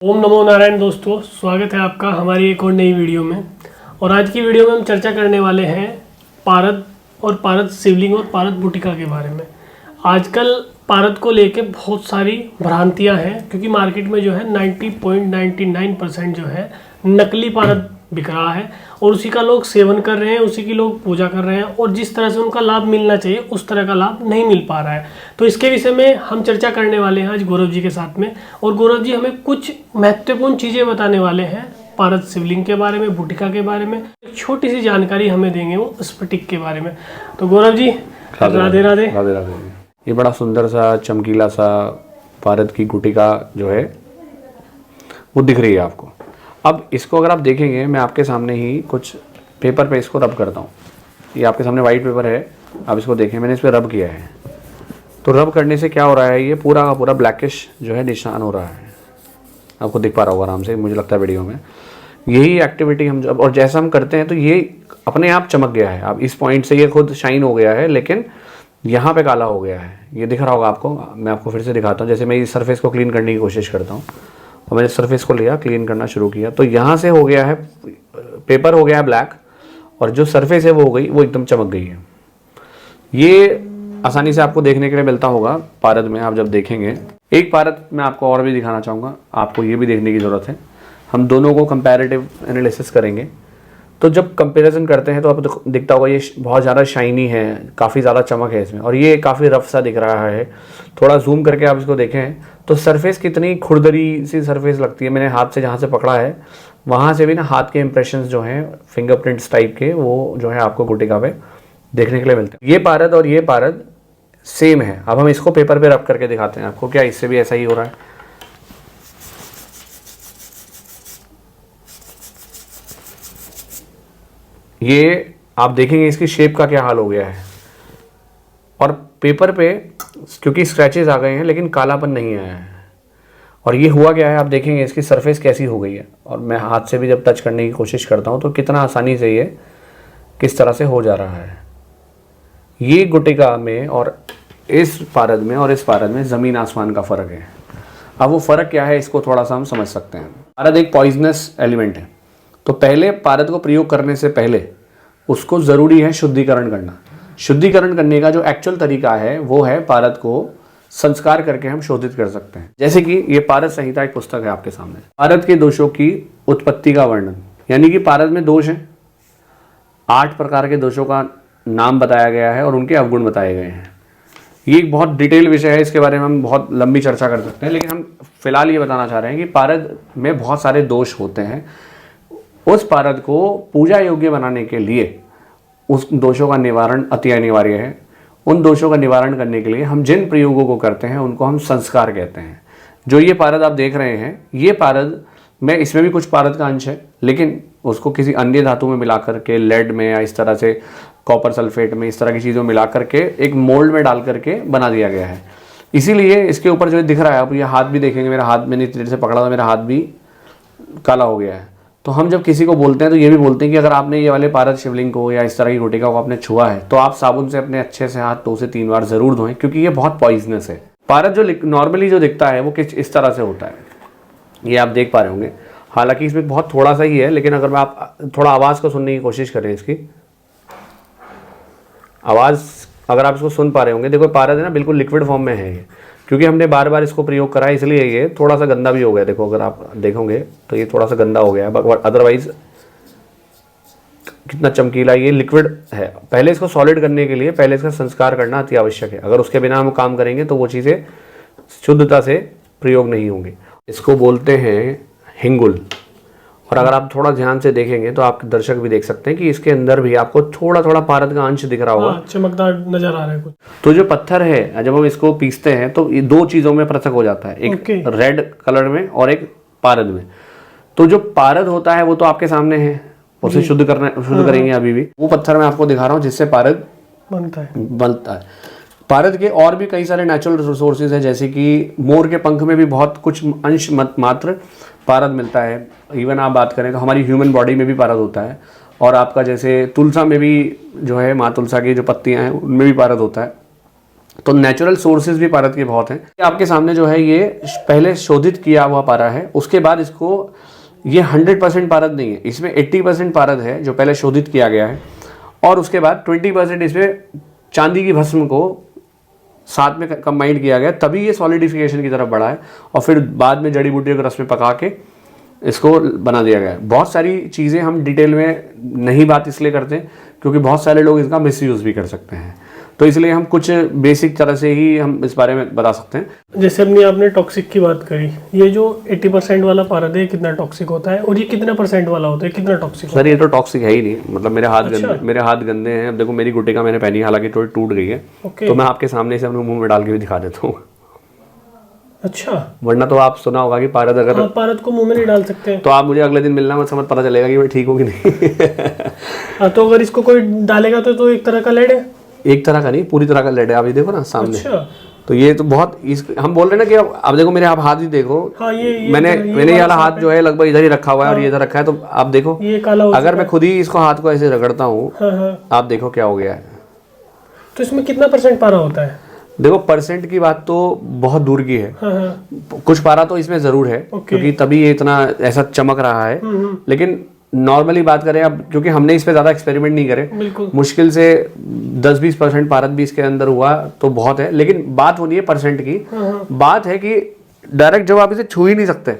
ओम नमो नारायण दोस्तों, स्वागत है आपका हमारी एक और नई वीडियो में। और आज की वीडियो में हम चर्चा करने वाले हैं पारद और पारद शिवलिंग और पारद बुटिका के बारे में। आजकल पारद को लेके बहुत सारी भ्रांतियां हैं, क्योंकि मार्केट में जो है 90.99% जो है नकली पारद बिक रहा है और उसी का लोग सेवन कर रहे हैं, उसी की लोग पूजा कर रहे हैं और जिस तरह से उनका लाभ मिलना चाहिए उस तरह का लाभ नहीं मिल पा रहा है। तो इसके विषय में हम चर्चा करने वाले हैं आज गौरव जी के साथ में। और गौरव जी हमें कुछ महत्वपूर्ण चीज़ें बताने वाले हैं पारद शिवलिंग के बारे में, बुटिका के बारे में। एक छोटी सी जानकारी हमें देंगे वो स्फटिक के बारे में। तो गौरव जी राधे राधे। राधे राधे। ये बड़ा सुंदर सा चमकीला सा पारद की गुटिका जो है वो दिख रही है आपको। अब इसको अगर आप देखेंगे, मैं आपके सामने ही कुछ पेपर पे इसको रब करता हूँ। ये आपके सामने वाइट पेपर है, आप इसको देखें, मैंने इस पर रब किया है। तो रब करने से क्या हो रहा है, ये पूरा का पूरा ब्लैकिश जो है निशान हो रहा है। आपको दिख पा रहा होगा आराम से, मुझे लगता है वीडियो में। यही एक्टिविटी हम जब और जैसा हम करते हैं तो ये अपने आप चमक गया है। अब इस पॉइंट से ये खुद शाइन हो गया है, लेकिन यहाँ पे काला हो गया है। ये दिख रहा होगा आपको। मैं आपको फिर से दिखाता हूँ। जैसे मैं इस सरफेस को क्लीन करने की कोशिश करता हूँ और मैंने सरफेस को लिया, क्लीन करना शुरू किया, तो यहाँ से हो गया है, पेपर हो गया है ब्लैक और जो सरफेस है वो हो गई, वो एकदम चमक गई है। ये आसानी से आपको देखने के लिए मिलता होगा पारद में। आप जब देखेंगे, एक पारद मैं आपको और भी दिखाना चाहूँगा, आपको ये भी देखने की ज़रूरत है। हम दोनों को कंपैरेटिव एनालिसिस करेंगे। तो जब कंपैरिजन करते हैं तो आपको दिखता होगा ये बहुत ज़्यादा शाइनी है, काफ़ी ज़्यादा चमक है इसमें, और ये काफ़ी रफ सा दिख रहा है। थोड़ा जूम करके आप इसको देखें तो सरफेस कितनी खुरदरी सी सरफेस लगती है। मैंने हाथ से जहाँ से पकड़ा है वहाँ से भी ना हाथ के इंप्रेशंस जो हैं, फिंगरप्रिंट्स टाइप के, वो जो है आपको गुटिका पे देखने के लिए मिलते हैं। ये पारद और ये पारद सेम है। अब हम इसको पेपर पे रब करके दिखाते हैं आपको, क्या इससे भी ऐसा ही हो रहा है। ये आप देखेंगे इसकी शेप का क्या हाल हो गया है, और पेपर पे क्योंकि स्क्रैचेस आ गए हैं लेकिन कालापन नहीं आया है। और ये हुआ क्या है, आप देखेंगे इसकी सरफेस कैसी हो गई है। और मैं हाथ से भी जब टच करने की कोशिश करता हूँ तो कितना आसानी से ये किस तरह से हो जा रहा है। ये गुटिका में और इस पारद में और इस पारद में ज़मीन आसमान का फ़र्क है। अब वो फ़र्क क्या है, इसको थोड़ा सा हम समझ सकते हैं। पारद एक पॉइजनस एलिमेंट है, तो पहले पारद को प्रयोग करने से पहले उसको ज़रूरी है शुद्धिकरण करना। शुद्धिकरण करने का जो एक्चुअल तरीका है वो है पारद को संस्कार करके हम शोधित कर सकते हैं। जैसे कि ये पारद संहिता एक पुस्तक है आपके सामने। पारद के दोषों की उत्पत्ति का वर्णन, यानी कि पारद में दोष हैं, 8 प्रकार के दोषों का नाम बताया गया है और उनके अवगुण बताए गए हैं। ये एक बहुत डिटेल विषय है, इसके बारे में हम बहुत लंबी चर्चा कर सकते हैं, लेकिन हम फिलहाल ये बताना चाह रहे हैं कि पारद में बहुत सारे दोष होते हैं। उस पारद को पूजा योग्य बनाने के लिए उस दोषों का निवारण अति अनिवार्य है। उन दोषों का निवारण करने के लिए हम जिन प्रयोगों को करते हैं उनको हम संस्कार कहते हैं। जो ये पारद आप देख रहे हैं, ये पारद में, इसमें भी कुछ पारद का अंश है, लेकिन उसको किसी अन्य धातु में मिला करके, लेड में या इस तरह से कॉपर सल्फेट में, इस तरह की चीज़ों में मिला करके एक मोल्ड में डाल करके बना दिया गया है। इसीलिए इसके ऊपर जो दिख रहा है, आप ये हाथ भी देखेंगे, मेरा हाथ मैंने इतनी देर से पकड़ा था, मेरा हाथ भी काला हो गया है। तो हम जब किसी को बोलते हैं तो ये भी बोलते हैं कि अगर आपने ये वाले पारद शिवलिंग को या इस तरह की गुटिका को आपने छुआ है तो आप साबुन से अपने अच्छे से हाथ 2 से 3 बार जरूर धोएं, क्योंकि ये बहुत पॉइजनस है। पारद जो नॉर्मली जो दिखता है वो किस इस तरह से होता है, ये आप देख पा रहे होंगे। हालांकि इसमें बहुत थोड़ा सा ही है, लेकिन अगर मैं आप थोड़ा आवाज़ को सुनने की कोशिश करें, इसकी आवाज़ अगर आप इसको सुन पा रहे होंगे, देखो पारद है ना, बिल्कुल लिक्विड फॉर्म में है ये, क्योंकि हमने बार बार इसको प्रयोग करा है, इसलिए ये थोड़ा सा गंदा भी हो गया। देखो अगर आप देखोगे तो ये थोड़ा सा गंदा हो गया है, अदरवाइज कितना चमकीला, ये लिक्विड है। पहले इसको सॉलिड करने के लिए पहले इसका संस्कार करना अति आवश्यक है। अगर उसके बिना हम काम करेंगे तो वो चीज़ें शुद्धता से प्रयोग नहीं होंगी। इसको बोलते हैं हिंगुल। और अगर आप थोड़ा ध्यान से देखेंगे तो आप दर्शक भी देख सकते हैं कि इसके अंदर भी आपको थोड़ा थोड़ा पारद का अंश दिख रहा होगा, चमकदार नजर आ रहा है कुछ। तो जो पत्थर है, जब हम इसको पीसते हैं तो ये 2 चीजों में पृथक हो जाता है, एक रेड कलर में और एक पारद में। तो जो पारद होता है वो तो आपके सामने है, उसे शुद्ध करेंगे अभी भी। वो पत्थर मैं आपको दिखा रहा हूँ जिससे पारद बनता है। पारद के और भी कई सारे नेचुरल रिसोर्सेज हैं, जैसे कि मोर के पंख में भी बहुत कुछ अंश मात्र पारद मिलता है। इवन आप बात करें तो हमारी ह्यूमन बॉडी में भी पारद होता है, और आपका जैसे तुलसा में भी जो है, माँ तुलसा की जो पत्तियां हैं उनमें भी पारद होता है। तो नेचुरल सोर्सेज भी पारद के बहुत हैं। आपके सामने जो है ये पहले शोधित किया हुआ पारा है, उसके बाद इसको, ये 100% पारद नहीं है, इसमें 80% पारद है जो पहले शोधित किया गया है, और उसके बाद 20% इसमें चांदी की भस्म को साथ में कंबाइंड किया गया, तभी ये सॉलिडिफिकेशन की तरफ बढ़ा है, और फिर बाद में जड़ी बूटियों के रस में पका के इसको बना दिया गया है। बहुत सारी चीज़ें हम डिटेल में नहीं बात इसलिए करते हैं क्योंकि बहुत सारे लोग इसका मिसयूज़ भी कर सकते हैं, तो इसलिए हम कुछ बेसिक तरह से ही हम इस बारे में बता सकते हैं। जैसे अपनी आपने टॉक्सिक की बात करी, ये जो 80% वाला पारद है कितना टॉक्सिक होता है, और ये कितना % वाला होता है, कितना टॉक्सिक? सर ये तो टॉक्सिक है ही नहीं, मतलब मेरे हाथ गंदे हैं। अब देखो मेरी गुटिका मैंने पहनी, हालांकि थोड़ी टूट गई है, तो मैं आपके सामने से अपने मुंह में डाल के भी दिखा देता हूँ। अच्छा, वरना तो आप सुना होगा कि पारद अगर पारद को मुंह में नहीं डाल सकते, तो आप मुझे अगले दिन मिलना, मत समझ पता चलेगा कि मैं ठीक हूँ कि नहीं। तो अगर इसको कोई डालेगा तो एक तरह का लेड है? एक तरह का नहीं, पूरी तरह का लेड है। आप ये देखो ना सामने। अच्छा। तो ये तो बहुत हम बोल रहे हैं ना कि अब देखो मेरे आप हाथ ही देखो। हाँ, मैंने ये वाला हाथ जो है लगभग इधर ही रखा हुआ है, और ये इधर रखा है, तो आप देखो ये काला हो अगर मैं खुद ही इसको हाथ को ऐसे रगड़ता हूँ, आप देखो क्या हो गया है। तो इसमें कितना % पारा होता है? देखो परसेंट की बात तो बहुत दूर की है। कुछ पारा तो इसमें जरूर है, क्योंकि तभी ये इतना ऐसा चमक रहा है। लेकिन नॉर्मली बात करें अब, क्योंकि हमने इस पे ज्यादा एक्सपेरिमेंट नहीं करे, मुश्किल से 10-20% पारद भी इसके अंदर हुआ तो बहुत है। लेकिन बात होनी है परसेंट की, बात है कि डायरेक्ट जब आप इसे छू ही नहीं सकते।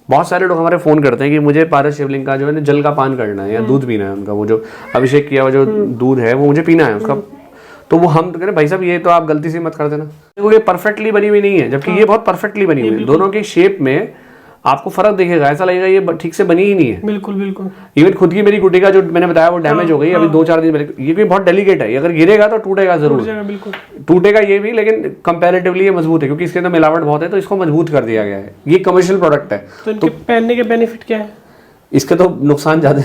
बहुत सारे लोग हमारे फोन करते हैं कि मुझे पारद शिवलिंग का जो है जल का पान करना है या दूध पीना है, उनका वो जो अभिषेक किया हुआ जो दूध है वो मुझे पीना है उसका। तो वो हम तो कह रहे भाई साहब ये तो आप गलती से मत कर देना, देखो ये परफेक्टली बनी हुई नहीं है, जबकि ये बहुत परफेक्टली बनी हुई है। दोनों की शेप में आपको फर्क दिखेगा, ऐसा लगेगा ये ठीक से बनी ही नहीं है। बिल्कुल बिल्कुल। इवन खुद की मेरी गुटिका जो मैंने बताया वो डैमेज हो गई अभी 2-4 दिन पहले। ये भी बहुत डेलिकेट है, अगर गिरेगा तो टूटेगा जरूर, टूटेगा ये भी, लेकिन कंपैरेटिवली ये मजबूत है क्योंकि इसके अंदर मिलावट बहुत है, तो इसको मजबूत कर दिया गया है। ये कमर्शियल प्रोडक्ट है। तो इनके पहनने के बेनिफिट क्या है? इसके तो नुकसान ज्यादा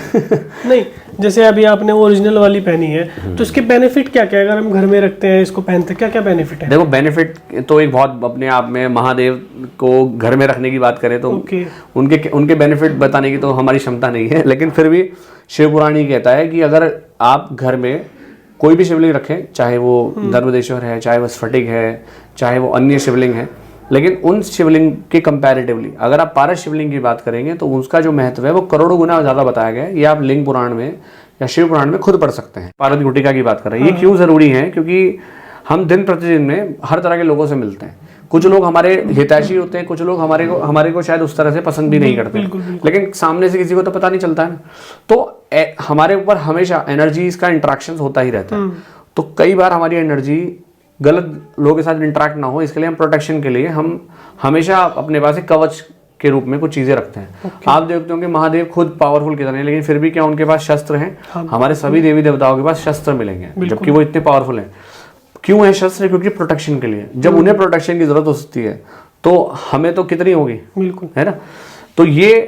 नहीं, जैसे अभी आपने ओरिजिनल वाली पहनी है, तो इसके बेनिफिट क्या क्या है? अगर हम घर में रखते हैं इसको पहनते हैं, क्या क्या बेनिफिट है? देखो बेनिफिट तो एक बहुत अपने आप में, महादेव को घर में रखने की बात करें तो उनके बेनिफिट बताने की तो हमारी क्षमता नहीं है, लेकिन फिर भी शिव पुराण ही कहता है कि अगर आप घर में कोई भी शिवलिंग रखें, चाहे वो धर्मदेश्वर है, चाहे वो स्फटिक है, चाहे वो अन्य शिवलिंग है, लेकिन उन शिवलिंग के कंपैरेटिवली अगर आप पारद शिवलिंग की बात करेंगे तो उसका जो महत्व है वो करोड़ों गुना ज़्यादा बताया गया है। ये आप लिंग पुराण में या शिव पुराण में खुद पढ़ सकते हैं। पारद गुटिका की बात कर रहे हैं, ये क्यों ज़रूरी है? क्योंकि हम दिन प्रतिदिन में हर तरह के लोगों से मिलते हैं। कुछ लोग हमारे हितैषी होते हैं, कुछ लोग हमारे को शायद उस तरह से पसंद भी नहीं करते, लेकिन सामने से किसी को तो पता नहीं चलता है ना। तो हमारे ऊपर हमेशा एनर्जीज का इंट्रैक्शन होता ही रहता है। तो कई बार हमारी एनर्जी गलत लोगों के साथ इंटरेक्ट ना हो, इसके लिए हम प्रोटेक्शन के लिए हम हमेशा अपने पास एक कवच के रूप में कुछ चीजें रखते हैं। आप देखते हो कि महादेव खुद पावरफुल कितने हैं, लेकिन फिर भी क्या उनके पास शस्त्र हैं? हमारे सभी देवी देवताओं के पास शस्त्र मिलेंगे, जबकि वो इतने पावरफुल हैं। क्यों है शस्त्र? क्योंकि प्रोटेक्शन के लिए। जब उन्हें प्रोटेक्शन की जरूरत होती है तो हमें तो कितनी होगी, बिल्कुल, है ना। तो ये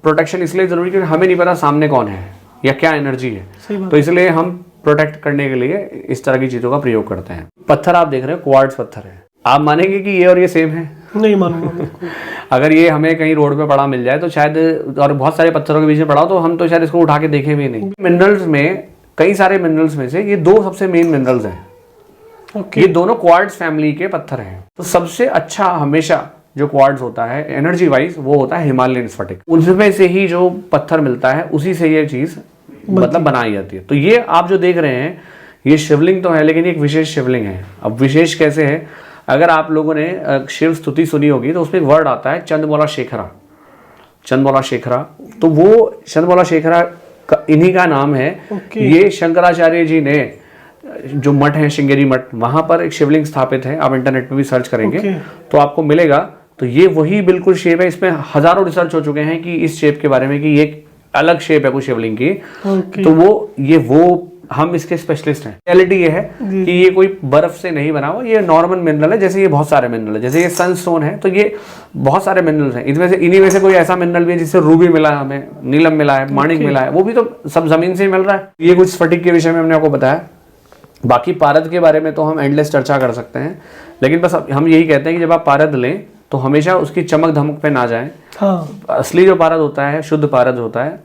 प्रोटेक्शन इसलिए जरूरी क्योंकि हमें नहीं पता सामने कौन है या क्या एनर्जी है, तो इसलिए हम प्रोटेक्ट करने के लिए इस तरह की चीजों का प्रयोग करते हैं। पत्थर आप देख रहे हो क्वार्ट्ज पत्थर है। आप मानेंगे कि ये और ये सेम है? नहीं मानूंगा। अगर ये हमें कहीं रोड पे पड़ा मिल जाए तो शायद, और बहुत सारे पत्थरों के बीच में पड़ा हो तो हम तो शायद इसको उठा के देखें भी नहीं। मिनरल्स में, कई सारे मिनरल्स में से ये 2 सबसे मेन मिनरल्स हैं। ये दोनों क्वार्ट्ज फैमिली के पत्थर हैं। तो सबसे अच्छा हमेशा जो क्वार्ट्ज होता है एनर्जी वाइज वो होता है हिमालयन स्फटिक। उनमें से ही जो पत्थर मिलता है उसी से ये चीज मतलब बनाई जाती है। तो ये आप जो देख रहे हैं ये शिवलिंग तो है, लेकिन एक विशेष शिवलिंग है। अब विशेष कैसे है? अगर आप लोगों ने शिव स्तुति सुनी होगी तो उसमें एक वर्ड आता है चंद्रमौला शेखरा। चंद्रमौला शेखरा, तो वो चंद्रमौला शेखरा इन्हीं का नाम है। ये शंकराचार्य जी ने जो मठ है श्रृंगेरी मठ, वहां पर एक शिवलिंग स्थापित है। आप इंटरनेट पे भी सर्च करेंगे तो आपको मिलेगा। तो ये वही बिल्कुल शेप है। इसमें हजारों रिसर्च हो चुके हैं कि इस शेप के बारे में कि ये अलग शेप है कुछ शिवलिंग की। तो वो हम इसके स्पेशलिस्ट हैं। रियलिटी ये है कि ये कोई बर्फ से नहीं बना हुआ, ये नॉर्मल मिनरल है। जैसे ये बहुत सारे मिनरल है, जैसे ये सनस्टोन है, तो ये बहुत सारे मिनरल्स हैं। इन्हीं में से कोई ऐसा मिनरल भी है जिससे रूबी मिला है, हमें नीलम मिला है, माणिक मिला है, वो भी तो सब जमीन से ही मिल रहा है। ये कुछ स्फटिक के विषय में हमने आपको बताया। बाकी पारद के बारे में तो हम एंडलेस चर्चा कर सकते हैं, लेकिन बस हम यही कहते हैं कि जब आप पारद लें तो हमेशा उसकी चमक धमक पे ना जाएं। असली जो पारद होता है, शुद्ध पारद होता है।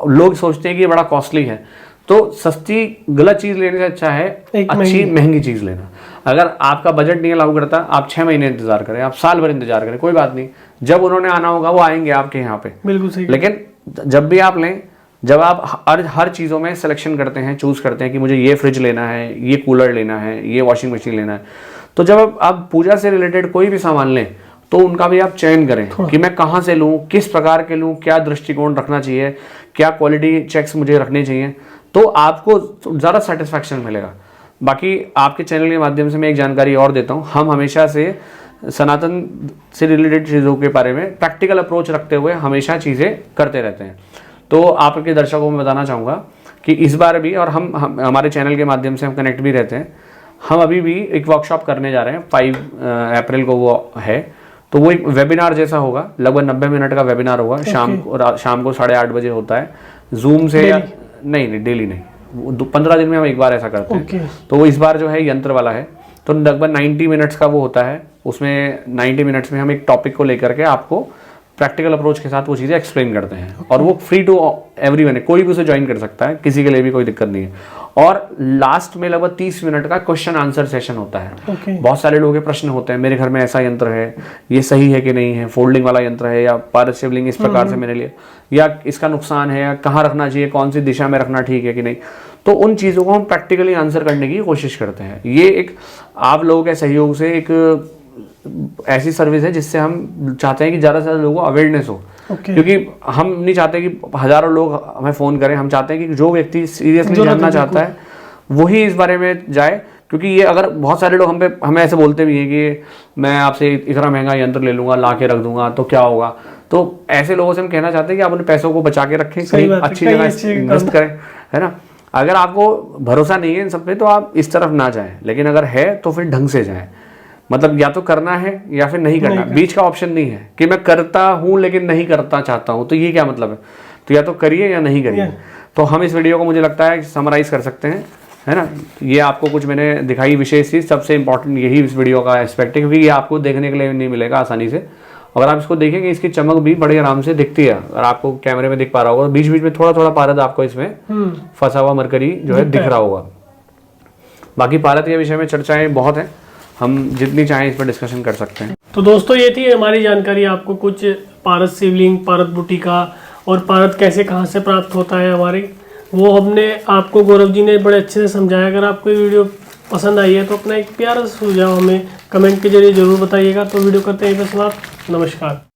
लोग सोचते हैं कि ये बड़ा कॉस्टली है, तो सस्ती गलत चीज लेने से अच्छा है अच्छी महंगी चीज लेना। अगर आपका बजट नहीं अलाउ करता, आप 6 महीने इंतजार करें, आप साल भर इंतजार करें, कोई बात नहीं, जब उन्होंने आना होगा वो आएंगे आपके यहाँ पे। बिल्कुल सही। लेकिन जब भी आप लें, जब आप हर चीज़ों में सिलेक्शन करते हैं, चूज़ करते हैं कि मुझे ये फ्रिज लेना है, ये कूलर लेना है, ये वॉशिंग मशीन लेना है, तो जब आप पूजा से रिलेटेड कोई भी सामान लें तो उनका भी आप चयन करें कि मैं कहाँ से लूँ, किस प्रकार के लूँ, क्या दृष्टिकोण रखना चाहिए, क्या क्वालिटी चेक्स मुझे रखने चाहिए, तो आपको ज़्यादा सेटिस्फैक्शन मिलेगा। बाकी आपके चैनल के माध्यम से मैं एक जानकारी और देता हूँ, हम हमेशा से सनातन से रिलेटेड चीज़ों के बारे में प्रैक्टिकल अप्रोच रखते हुए हमेशा चीज़ें करते रहते हैं। तो आपके दर्शकों को मैं बताना चाहूँगा कि इस बार भी, और हम हमारे चैनल के माध्यम से हम कनेक्ट भी रहते हैं, हम अभी भी एक वर्कशॉप करने जा रहे हैं, 5 अप्रैल को वो है। तो वो एक वेबिनार जैसा होगा, लगभग 90 मिनट का वेबिनार होगा। शाम को 8:30 बजे होता है जूम से, या नहीं डेली नहीं, 15 दिन में हम एक बार ऐसा करते हैं। तो वो इस बार जो है यंत्र वाला है, तो लगभग 90 मिनट्स का वो होता है। उसमें 90 मिनट्स में हम एक टॉपिक को लेकर के आपको प्रैक्टिकल अप्रोच के साथ वो चीज़ें एक्सप्लेन करते हैं। और वो फ्री टू एवरीवन है, कोई भी उसे ज्वाइन कर सकता है, किसी के लिए भी कोई दिक्कत नहीं है। और लास्ट में लगभग 30 मिनट का क्वेश्चन आंसर सेशन होता है। बहुत सारे लोगों के प्रश्न होते हैं, मेरे घर में ऐसा यंत्र है, ये सही है कि नहीं है, फोल्डिंग वाला यंत्र है या पारद शिवलिंग इस प्रकार से मैंने लिया, या इसका नुकसान है, या कहाँ रखना चाहिए, कौन सी दिशा में रखना ठीक है कि नहीं। तो उन चीज़ों को हम प्रैक्टिकली आंसर करने की कोशिश करते हैं। ये एक आप लोगों के सहयोग से एक ऐसी सर्विस है जिससे हम चाहते हैं कि ज़्यादा से ज़्यादा लोगों को अवेयरनेस हो। क्योंकि हम नहीं चाहते कि हज़ारों लोग हमें फ़ोन करें, हम चाहते हैं कि जो व्यक्ति सीरियसली जानना चाहता है वही इस बारे में जाए। क्योंकि ये अगर बहुत सारे लोग हमें ऐसे बोलते भी हैं कि मैं आपसे इतना महंगा यंत्र ले लूँगा, ला के रख दूंगा तो क्या होगा। तो ऐसे लोगों से हम कहना चाहते हैं कि आप अपने पैसों को बचा के रखें, कहीं अच्छी जगह इन्वेस्ट करें, है ना। अगर आपको भरोसा नहीं है इन सब पे तो आप इस तरफ ना जाएं, लेकिन अगर है तो फिर ढंग से जाएं। मतलब या तो करना है या फिर नहीं करना, बीच का ऑप्शन नहीं है कि मैं करता हूं लेकिन नहीं करता चाहता हूं, तो ये क्या मतलब है। तो या तो करिए या नहीं करिए। तो हम इस वीडियो को मुझे लगता है समराइज कर सकते हैं, है ना। ये आपको कुछ मैंने दिखाई विशेष चीज़, सबसे इंपॉर्टेंट यही इस वीडियो का एस्पेक्ट है, क्योंकि ये आपको देखने के लिए नहीं मिलेगा आसानी से। अगर आप इसको देखेंगे इसकी चमक भी बड़े आराम से दिखती है, अगर आपको कैमरे में दिख पा रहा होगा। बीच बीच में थोड़ा थोड़ा पारद आपको इसमें फंसा हुआ मरकरी जो है दिख रहा होगा। बाकी पारद के विषय में चर्चाएं बहुत हैं, हम जितनी चाहें इस पर डिस्कशन कर सकते हैं। तो दोस्तों ये थी हमारी जानकारी, आपको कुछ पारद शिवलिंग, पारद बुटिका और पारद कैसे कहाँ से प्राप्त होता है हमारे, वो हमने आपको गौरव जी ने बड़े अच्छे से समझाया। अगर आपको ये वीडियो पसंद आई है तो अपना एक प्यारा सा सुझाव हमें कमेंट के जरिए जरूर बताइएगा। तो वीडियो करते हैं समाप्त। नमस्कार।